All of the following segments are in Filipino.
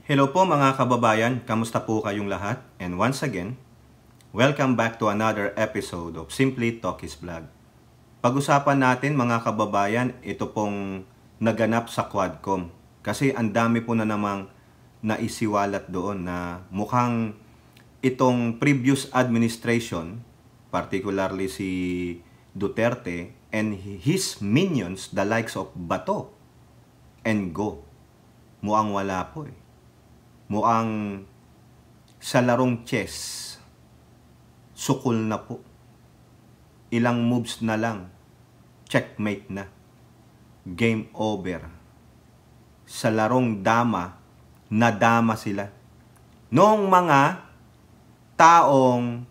Hello po mga kababayan, kamusta po kayong lahat? And once again, welcome back to another episode of Simply Talkies Vlog. Pag-usapan natin mga kababayan, ito pong naganap sa Quadcom. Kasi ang dami po na namang naisiwalat doon na mukhang itong previous administration, particularly si Duterte and his minions, the likes of Bato and Go, mukhang wala po eh. Mukhang sa larong chess, sukol na po. Ilang moves na lang, checkmate na. Game over. Sa larong dama, nadama sila. Noong mga taong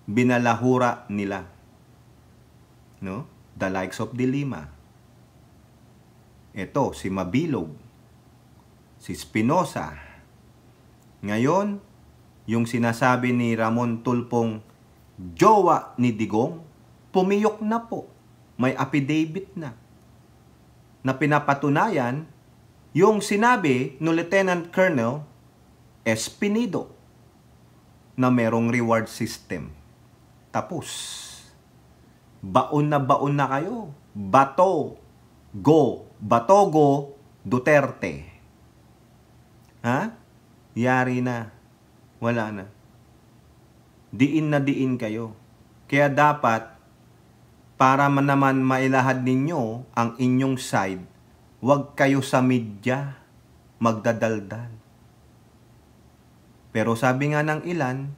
binalahura nila. No? The likes of De Lima. Ito, si Mabilog. Si Espinosa. Ngayon, yung sinasabi ni Ramon Tulfong, jowa ni Digong, pumiyok na po. May affidavit na. Na pinapatunayan yung sinabi ni Lieutenant Colonel Espinido na merong reward system. Tapos, baon na kayo. Bato, Go, Duterte. Ha? Yari na. Wala na. Diin kayo. Kaya dapat, para naman mailahad ninyo ang inyong side, huwag kayo sa media magdadaldal. Pero sabi nga ng ilan,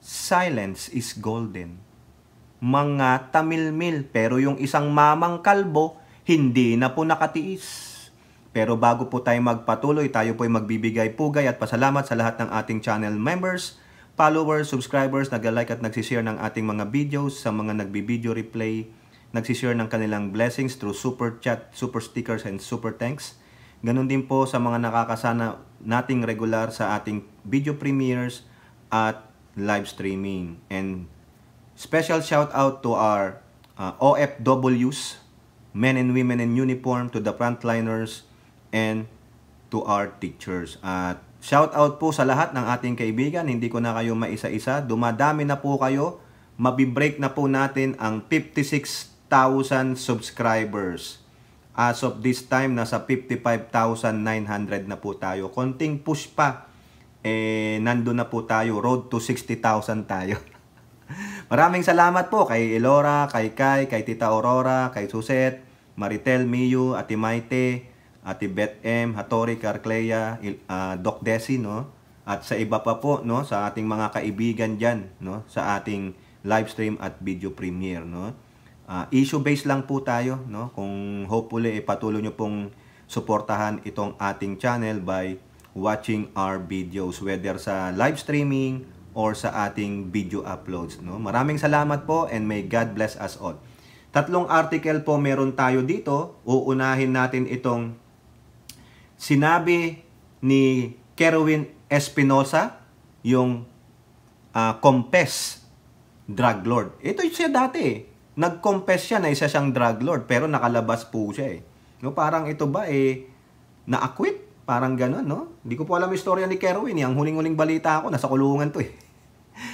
silence is golden. Mga tamilmil, pero yung isang mamang kalbo, hindi na po nakatiis. Pero bago po tayo magpatuloy, tayo po ay magbibigay pugay at pasalamat sa lahat ng ating channel members, followers, subscribers, nag-like at nagsishare ng ating mga videos, sa mga nagbi-video replay, nagsishare ng kanilang blessings through super chat, super stickers, and super thanks. Ganon din po sa mga nakakasana nating regular sa ating video premieres at live streaming. And special shout out to our OFWs, men and women in uniform, to the frontliners, and to our teachers. At shout out po sa lahat ng ating kaibigan. Hindi ko na kayo maisa-isa. Dumadami na po kayo. Mabibreak na po natin ang 56,000 subscribers. As of this time, nasa 55,900 na po tayo. Konting push pa, nandun na po tayo. Road to 60,000 tayo. Maraming salamat po kay Elora, kay Kai, kay Tita Aurora, kay Suset, Maritel, Miyu, Ate Maite, Ate Beth M, Hattori, Carclea, Doc Desi, no? At sa iba pa po, no? Sa ating mga kaibigan dyan, no? Sa ating live stream at video premiere, no? Issue-based lang po tayo, no? Kung hopefully, patuloy nyo pong suportahan itong ating channel by watching our videos, whether sa live streaming or sa ating video uploads, no? Maraming salamat po and may God bless us all. Tatlong article po meron tayo dito. Uunahin natin itong sinabi ni Kerwin Espinosa, yung confess drug lord. Ito siya dati. Nag-confess siya na isa siyang drug lord, pero nakalabas po siya eh. No, parang ito ba na-acquit? Parang gano'n, no? Hindi ko po alam yung istorya ni Kerwin. Ang huling-huling balita ako, nasa kulungan to eh.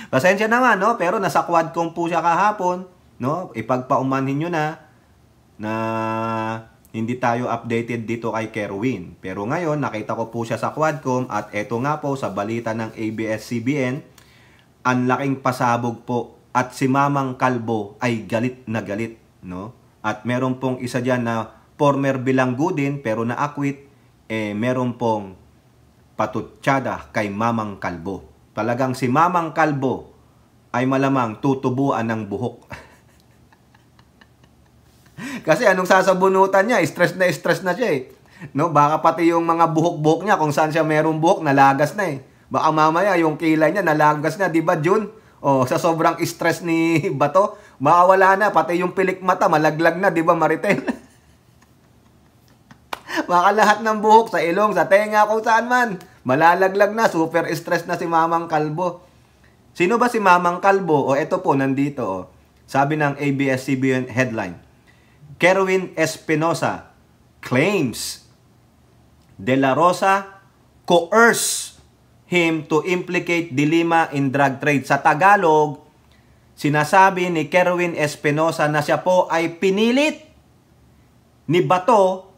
Pasensya naman, no? Pero nasa Quadcom po siya kahapon, no? Ipagpaumanhin nyo na hindi tayo updated dito kay Kerwin. Pero ngayon, nakita ko po siya sa Quadcom at eto nga po sa balita ng ABS-CBN, ang laking pasabog po at si Mamang Kalbo ay galit na galit, no? At meron pong isa dyan na former bilanggo din pero na-acquit, meron pong patutsada kay Mamang Kalbo. Talagang si Mamang Kalbo ay malamang tutubuan ng buhok. Kasi anong sasabunutan niya, stress na siya eh. No, baka pati yung mga buhok-buhok niya, kung saan siya merong buhok, nalagas na eh. Baka mamaya yung kilay niya, nalagas na, di ba Jun? O, sa sobrang stress ni Bato, baka wala na, pati yung pilik mata, malaglag na, di ba Maritel? Baka lahat ng buhok, sa ilong, sa tenga, kung saan man, malalaglag na, super stress na si Mamang Kalbo. Sino ba si Mamang Kalbo? O, eto po, nandito, o. Sabi ng ABS-CBN headline, Kerwin Espinosa claims De La Rosa coerced him to implicate De Lima in drug trade. Sa Tagalog, sinasabi ni Kerwin Espinosa na siya po ay pinilit ni Bato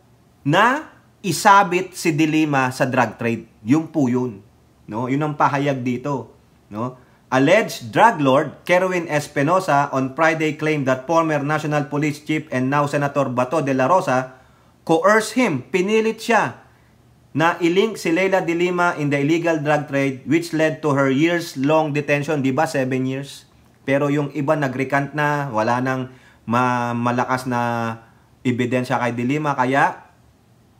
na isabit si De Lima sa drug trade. Yun po yun. No? Yun ang pahayag dito. No? Alleged drug lord Kerwin Espinosa on Friday claimed that former National Police Chief and now Senator Bato de la Rosa coerced him, pinilit siya na ilink si Leila de Lima in the illegal drug trade which led to her years-long detention. Di ba 7 years? Pero yung iba nag-recant na, wala nang malakas na ebidensya kay De Lima, kaya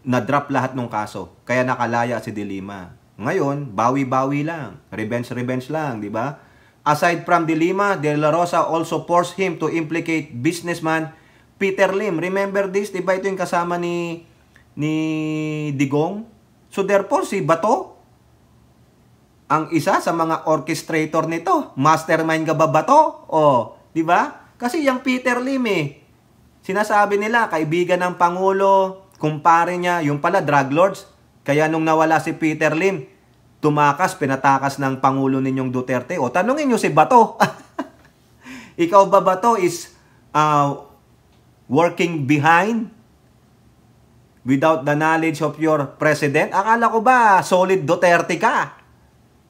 na-drop lahat ng kaso. Kaya nakalaya si De Lima. Ngayon, bawi-bawi lang. Revenge lang, di ba? Aside from De Lima, De La Rosa also forced him to implicate businessman Peter Lim. Remember this? Di ba ito yung kasama ni Digong? So therefore, si Bato, ang isa sa mga orchestrator nito. Mastermind ka ba Bato? O, di ba? Kasi yung Peter Lim sinasabi nila, kaibigan ng Pangulo, kumpare niya, yung pala drug lords. Kaya nung nawala si Peter Lim, tumakas, pinatakas ng Pangulo ninyong Duterte. O, tanungin nyo si Bato. Ikaw ba Bato is working behind without the knowledge of your president? Akala ko ba solid Duterte ka?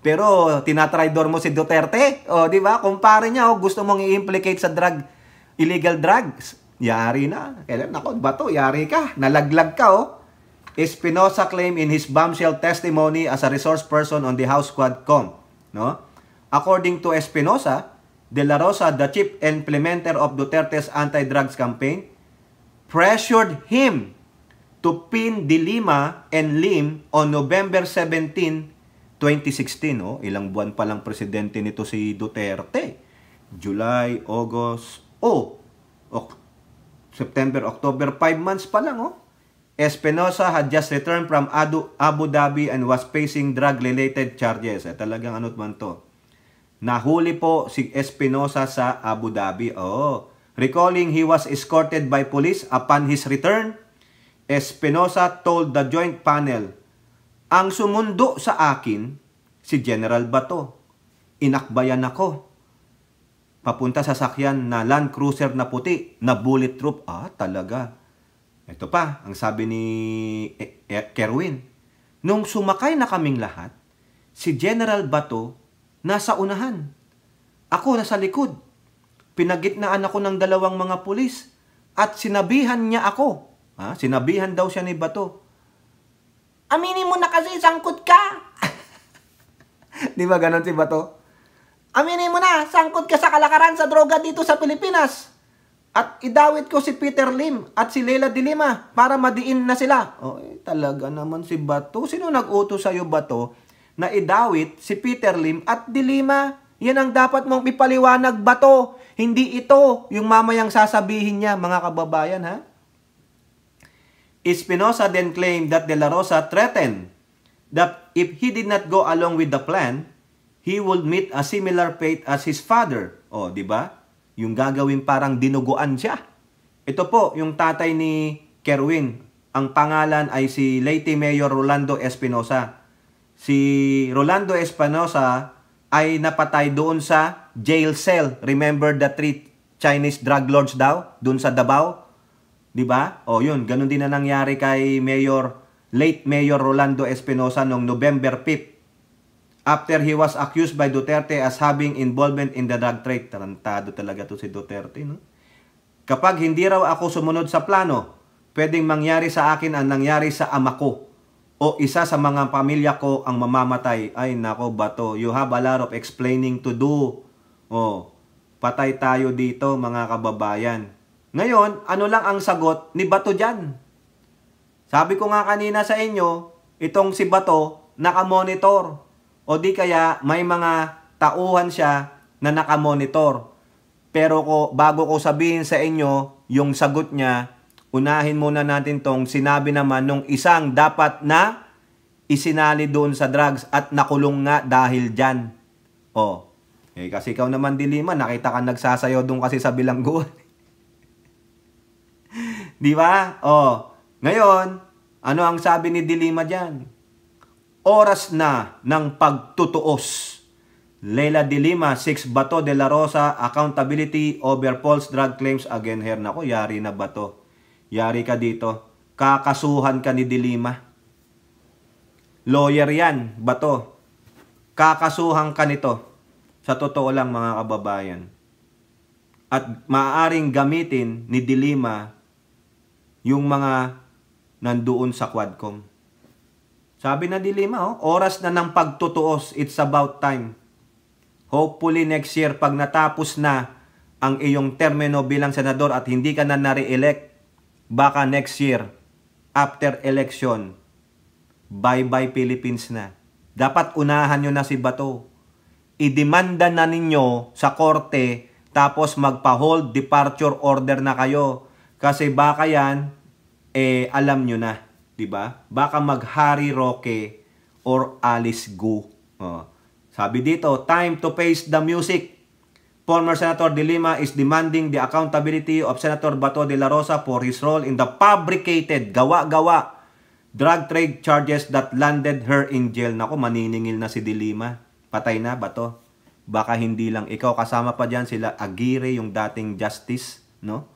Pero tinatraidor mo si Duterte? O, di ba? Kumpare niya, gusto mong i-implicate sa illegal drugs. Yari na. Kailan? Nako, Bato, yari ka. Nalaglag ka, Espinosa claimed in his bombshell testimony as a resource person on the House Quadcom. No? According to Espinosa, De La Rosa, the chief implementer of Duterte's anti-drugs campaign, pressured him to pin De Lima and Lim on November 17, 2016. Ilang buwan pa lang presidente nito si Duterte. July, August, September, October, 5 months pa lang. Espinosa had just returned from Abu Dhabi and was facing drug-related charges. Talagang ano't man to. Nahuli po si Espinosa sa Abu Dhabi. Recalling he was escorted by police upon his return, Espinosa told the joint panel, ang sumundo sa akin, si General Bato. Inakbayan ako. Papunta sa sakyan na Land Cruiser na puti, na bulletproof. Talaga. Ito pa, ang sabi ni Kerwin. Nung sumakay na kaming lahat, si General Bato nasa unahan. Ako nasa likod. Pinagitnaan ako ng 2 mga pulis at sinabihan niya ako. Sinabihan daw siya ni Bato. Aminin mo na kasi, sangkot ka. Di ba ganon si Bato? Aminin mo na, sangkot ka sa kalakaran sa droga dito sa Pilipinas. At idawit ko si Peter Lim at si Leila de Lima para madiin na sila. Talaga naman si Bato. Sino nag-utos sa'yo, Bato, na idawit si Peter Lim at de Lima? Yan ang dapat mong ipaliwanag, Bato. Hindi ito yung mamayang sasabihin niya, mga kababayan, Espinosa then claimed that De La Rosa threatened that if he did not go along with the plan, he would meet a similar fate as his father. Di ba? Yung gagawin parang dinuguan siya. Ito po, yung tatay ni Kerwin. Ang pangalan ay si Leyte Mayor Rolando Espinosa. Si Rolando Espinosa ay napatay doon sa jail cell. Remember the 3 Chinese drug lords daw? Doon sa Davao? Diba? Yun. Ganun din na nangyari kay late Mayor Rolando Espinosa noong November 5th. After he was accused by Duterte as having involvement in the drug trade. Tarantado talaga to si Duterte, no? Kapag hindi raw ako sumunod sa plano, pwedeng mangyari sa akin ang nangyari sa ama ko o isa sa mga pamilya ko ang mamamatay. Ay, nako, Bato. You have a lot of explaining to do. Patay tayo dito, mga kababayan. Ngayon, ano lang ang sagot ni Bato dyan? Sabi ko nga kanina sa inyo, itong si Bato, nakamonitor. O di kaya may mga tauhan siya na nakamonitor. Pero bago ko sabihin sa inyo yung sagot niya, unahin muna natin tong sinabi naman nung isang dapat na isinali doon sa drugs at nakulong nga dahil dyan. Kasi ikaw naman De Lima, nakita ka nagsasayaw doon kasi sa bilangguan. Di ba? Ngayon, Ano ang sabi ni De Lima dyan? Oras na ng pagtutuos. Leila De Lima, 6 Bato de la Rosa, accountability over false drug claims against her. Nako, yari na Bato. Yari ka dito. Kakasuhan ka ni De Lima. Lawyer yan, Bato. Kakasuhan ka nito. Sa totoo lang mga kababayan. At maaaring gamitin ni De Lima yung mga nandoon sa Quadcom. Sabi na De Lima, oras na ng pagtutuos. It's about time. Hopefully next year, pag natapos na ang iyong termino bilang senador at hindi ka na nare-elect, baka next year, after election, bye-bye Philippines na. Dapat unahan nyo na si Bato. Idemanda na ninyo sa korte, tapos magpa-hold departure order na kayo. Kasi baka yan, alam nyo na. Diba? Baka mag-Harry Roque or Alice Gu. Sabi dito, time to face the music. Former Senator De Lima is demanding the accountability of Senator Bato de la Rosa for his role in the fabricated, gawa-gawa, drug trade charges that landed her in jail. Naku, maniningil na si De Lima. Patay na, Bato. Baka hindi lang ikaw, kasama pa dyan sila Aguirre, yung dating justice, no?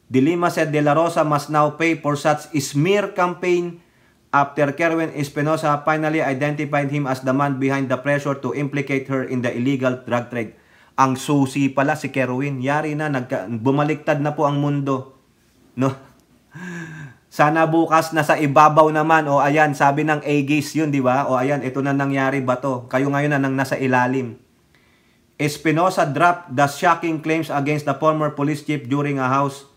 De Lima said De la Rosa must now pay for such smear campaign after Kerwin Espinosa finally identified him as the man behind the pressure to implicate her in the illegal drug trade. Ang susi pala si Kerwin. Yari na, bumaliktad na po ang mundo. No? Sana bukas na sa ibabaw naman. O ayan, sabi ng Aegis yun, di ba? O ayan, ito na nangyari ba to? Kayo ngayon na nang nasa ilalim. Espinosa dropped the shocking claims against the former police chief during a House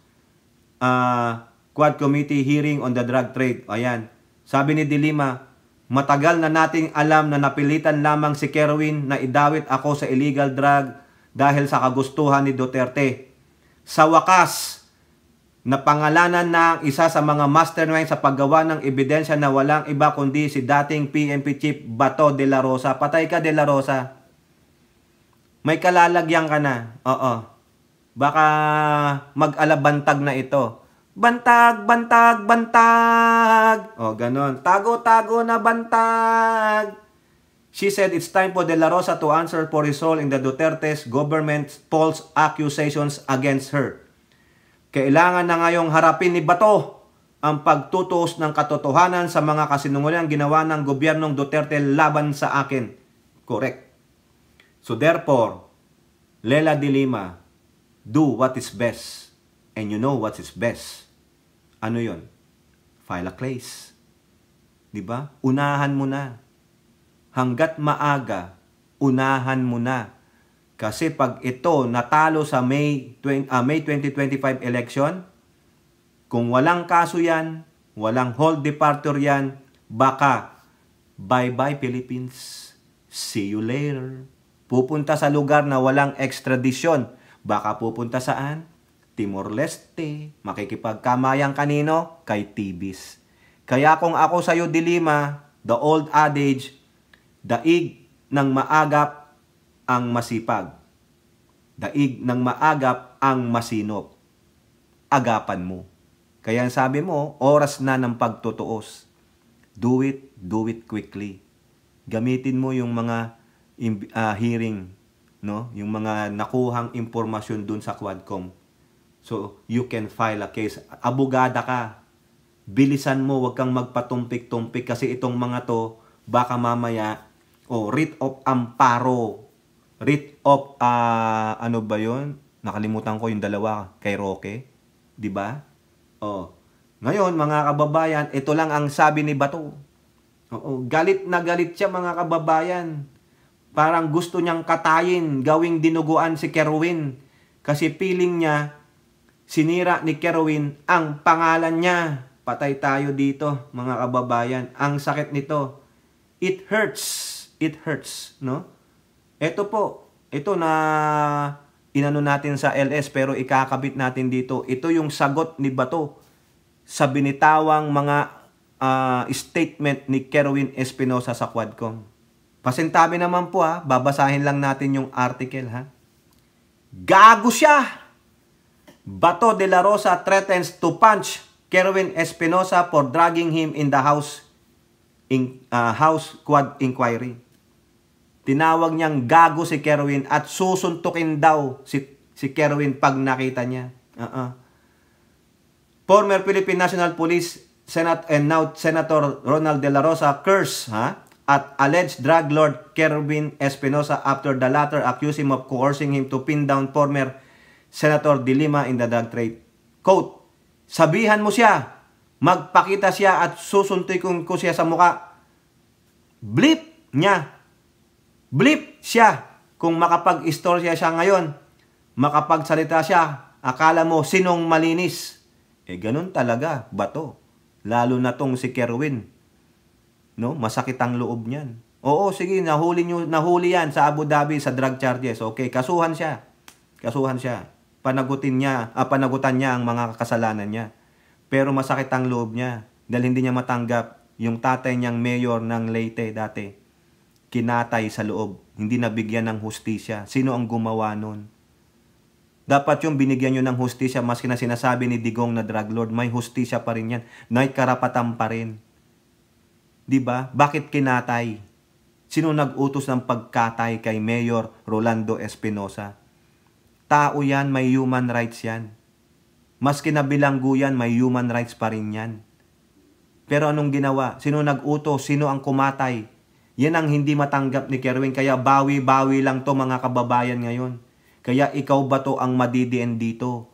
Quad Committee hearing on the drug trade. Ayan. Sabi ni De Lima, matagal na nating alam na napilitan lamang si Kerwin na idawit ako sa illegal drug dahil sa kagustuhan ni Duterte. Sa wakas, napangalanan na ang isa sa mga mastermind sa paggawa ng ebidensya na walang iba kundi si dating PNP Chief Bato de la Rosa. Patay ka, De la Rosa. May kalalagyan ka na. Oo. Baka mag-alabantag na ito. Bantag, bantag, bantag. O, ganon. Tago, tago na bantag. She said it's time for De la Rosa to answer for his role in the Duterte's government's false accusations against her. Kailangan na ngayong harapin ni Bato ang pagtutuos ng katotohanan sa mga kasinungalingang ginawa ng gobyernong Duterte laban sa akin. Correct. So therefore, Leila De Lima, do what is best. And you know what is best. Ano yon? File a case. Diba? Unahan mo na. Hanggat maaga, unahan mo na. Kasi pag ito natalo sa May 2025 election, kung walang kaso yan, walang hold departure yan, baka bye-bye Philippines. See you later. Pupunta sa lugar na walang extradition. Baka pupunta saan? Timor-Leste, makikipagkamayang kanino? Kay Tibis. Kaya kung ako sa'yo, De Lima, the old adage, daig ng maagap ang masipag. Daig ng maagap ang masinop. Agapan mo. Kaya sabi mo, oras na ng pagtutuos. Do it quickly. Gamitin mo yung mga hearing, no? Yung mga nakuhang impormasyon dun sa Quadcom. So, you can file a case. Abogada ka. Bilisan mo, wag kang magpatumpik-tumpik kasi itong mga to, baka mamaya, writ of amparo. Writ of, ano ba yun? Nakalimutan ko yung dalawa kay Roque. Diba? Ngayon, mga kababayan, ito lang ang sabi ni Bato. Galit na galit siya, mga kababayan. Parang gusto niyang katayin, gawing dinuguan si Kerwin. Kasi feeling niya, sinira ni Kerwin ang pangalan niya. Patay tayo dito, mga kababayan. Ang sakit nito. It hurts. It hurts, no? Ito po, ito na inano natin sa LS pero ikakabit natin dito. Ito yung sagot ni Bato sa binitawang mga statement ni Kerwin Espinosa sa Quadcom. Pasintabi naman po babasahin lang natin yung article Gago siya! Bato de la Rosa threatens to punch Kerwin Espinosa for dragging him in the House Quad Inquiry. Tinawag niyang gago si Kerwin at susuntukin daw si Kerwin pag nakita niya. Former Philippine National Police and now Senator Ronald De La Rosa curse at alleged drug lord Kerwin Espinosa after the latter accused him of coercing him to pin down former Senator De Lima in the drug trade. Quote, sabihan mo siya, magpakita siya at susuntukin ko siya sa muka. Blip niya. Blip siya. Kung makapag-istorya siya ngayon, makapagsalita siya, akala mo sinong malinis. Ganun talaga, bato. Lalo na tong si Kerwin. No? Masakit ang loob niyan. Oo, sige, nahuli yan sa Abu Dhabi sa drug charges. Okay, kasuhan siya. Kasuhan siya. Panagutan niya ang mga kasalanan niya. Pero masakit ang loob niya dahil hindi niya matanggap yung tatay niyang mayor ng Leyte dati. Kinatay sa loob. Hindi nabigyan ng hustisya. Sino ang gumawa nun? Dapat yung binigyan nyo ng hustisya, maski na sinasabi ni Digong na drug lord, may hustisya pa rin yan. May karapatan pa rin. Diba? Bakit kinatay? Sino nag-utos ng pagkatay kay Mayor Rolando Espinosa? Tao yan, may human rights yan. Maski na bilanggo yan, may human rights pa rin yan. Pero anong ginawa? Sino nag-utos? Sino ang kumatay? Yan ang hindi matanggap ni Kerwin. Kaya bawi-bawi lang to mga kababayan ngayon. Kaya ikaw ba to ang madidiin dito?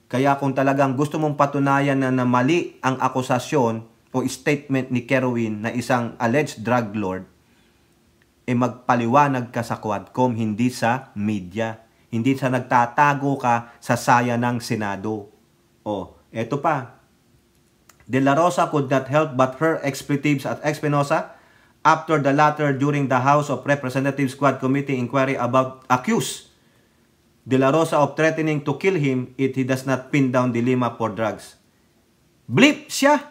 Kaya kung talagang gusto mong patunayan na mali ang akusasyon o statement ni Kerwin na isang alleged drug lord, magpaliwanag ka sa Quadcom, hindi sa media. Hindi sa nagtatago ka sa saya ng Senado. Eto pa. De La Rosa could not help but her expletives at Espinosa after the latter during the House of Representatives Quad Committee inquiry about accused De La Rosa of threatening to kill him if he does not pin down De Lima for drugs. Blip siya!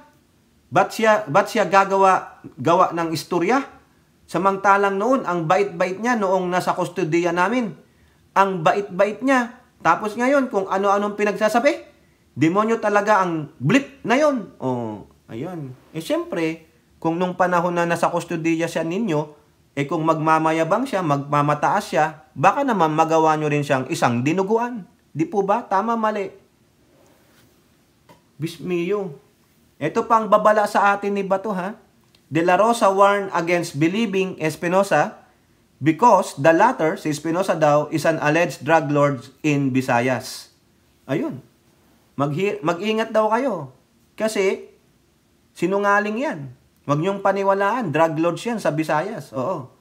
Ba't siya gawa ng istorya? Samantalang noon, ang bait-bait niya noong nasa kustodiya namin. Ang bait-bait niya. Tapos ngayon, kung ano-anong pinagsasabi, demonyo talaga ang blip na yon. Ayun. Siyempre, kung nung panahon na nasa kustodiya siya ninyo, kung magmamayabang siya, magmamataas siya, baka naman magawa nyo rin siyang isang dinuguan. Di po ba? Tama, mali. Bismiyo. Ito pang babala sa atin ni Bato, ha? De La Rosa warned against believing Espinosa because the latter, si Espinosa daw, is an alleged drug lord in Visayas. Ayun. Mag-ingat daw kayo. Kasi, sinungaling yan. Huwag niyong paniwalaan. Drug lord yan sa Visayas. Oo.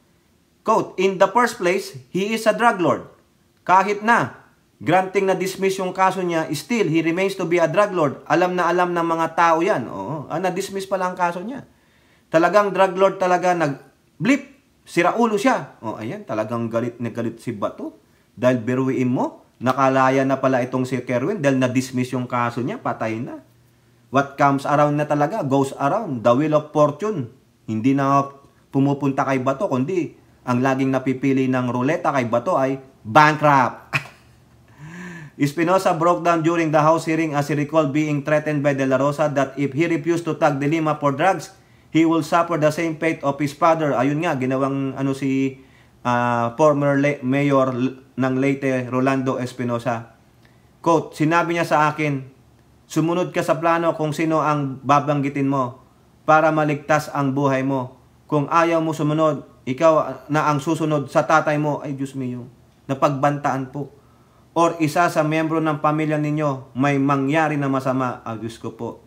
Quote, in the first place, he is a drug lord. Kahit na, granting na dismiss yung kaso niya, still, he remains to be a drug lord. Alam na alam ng mga tao yan. Oo. Na-dismiss pala ang kaso niya. Talagang drug lord talaga nag-blip. Siraulo siya. Ayan, talagang galit na galit si Bato. Dahil biruin mo, nakalaya na pala itong si Kerwin dahil na-dismiss yung kaso niya, patay na. What comes around na talaga, goes around. The wheel of fortune. Hindi na pumupunta kay Bato, kundi ang laging napipili ng ruleta kay Bato ay bankrupt. Espinosa broke down during the House hearing as he recalled being threatened by De La Rosa that if he refused to tag De Lima for drugs, he will suffer the same fate of his father. Ayun nga, ginawang si former mayor ng Leyte, Rolando Espinosa. Quote, sinabi niya sa akin, sumunod ka sa plano kung sino ang babanggitin mo para maligtas ang buhay mo. Kung ayaw mo sumunod, ikaw na ang susunod sa tatay mo. Ay, Diyos mio, napagbantaan po. Or isa sa miyembro ng pamilya ninyo may mangyari na masama. Ay, Diyos ko po.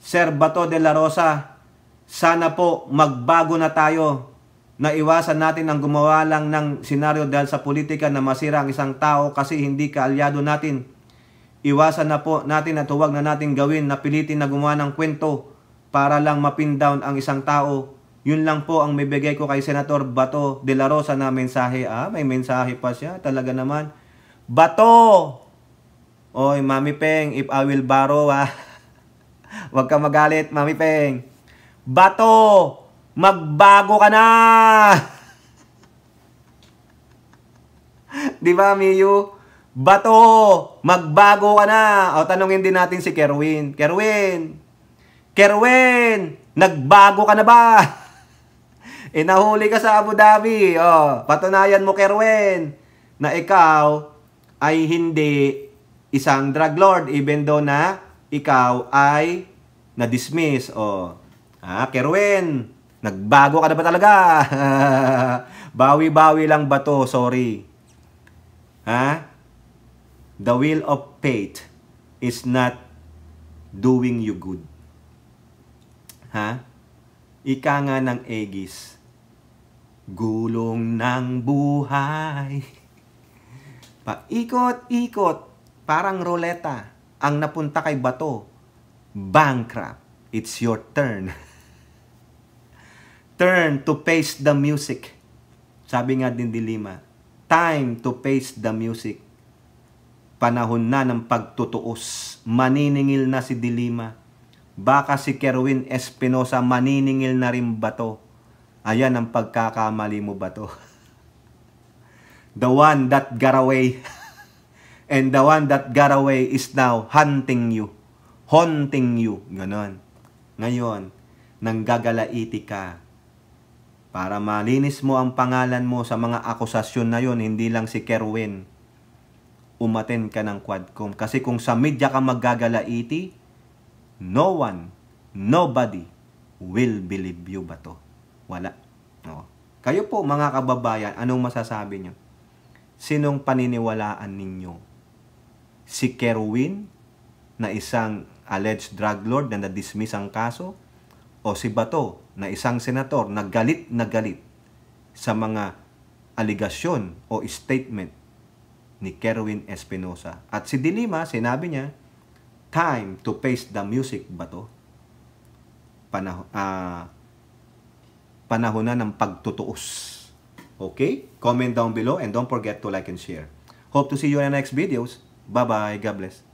Sir Bato de la Rosa, sana po magbago na tayo. Naiwasan natin ang gumawa lang ng senaryo dahil sa politika na masira ang isang tao kasi hindi kaalyado natin. Iwasan na po natin at huwag na natin gawin na pilitin na gumawa ng kwento para lang mapin down ang isang tao. Yun lang po ang mibigay ko kay Senator Bato de la Rosa na mensahe. May mensahe pa siya. Talaga naman. Bato! Oy, Mami Peng, if I will borrow, Huwag ka magalit, Mami Peng. Bato! Magbago ka na! Di ba, Miyu? Bato, magbago ka na. O tanungin din natin si Kerwin. Kerwin, nagbago ka na ba? Nahuli ka sa Abu Dhabi. O, patunayan mo, Kerwin, na ikaw ay hindi isang drug lord even though na ikaw ay na-dismiss. O, Kerwin, nagbago ka na ba talaga? Bawi-bawi lang ba to? Sorry. The will of fate is not doing you good. Ika nga ng Aegis, gulong ng buhay. Paikot-ikot, parang roleta, ang napunta kay Bato. Bankrupt. It's your turn. Turn to face the music. Sabi nga din Dilima, time to face the music. Panahon na ng pagtutuos. Maniningil na si Dilima. Baka si Kerwin Espinosa maniningil na rin Bato. Ayan ang pagkakamali mo, Bato. The one that got away. And the one that got away is now hunting you. Haunting you. Ganon. Ngayon, nanggagalaiti ka. Para malinis mo ang pangalan mo sa mga akusasyon na yon, hindi lang si Kerwin. Umaten ka ng Quadcom. Kasi kung sa media ka maggagalaiti, no one, nobody will believe you, Bato. Wala. No. Kayo po, mga kababayan, anong masasabi nyo? Sinong paniniwalaan ninyo? Si Kerwin, na isang alleged drug lord na na-dismiss ang kaso? O si Bato, na isang senator na galit sa mga aligasyon o statement ni Kerwin Espinosa? At si Dilima, sinabi niya, time to face the music, Bato. Panahon na ng pagtutuos. Okay? Comment down below and don't forget to like and share. Hope to see you in the next videos. Bye-bye. God bless.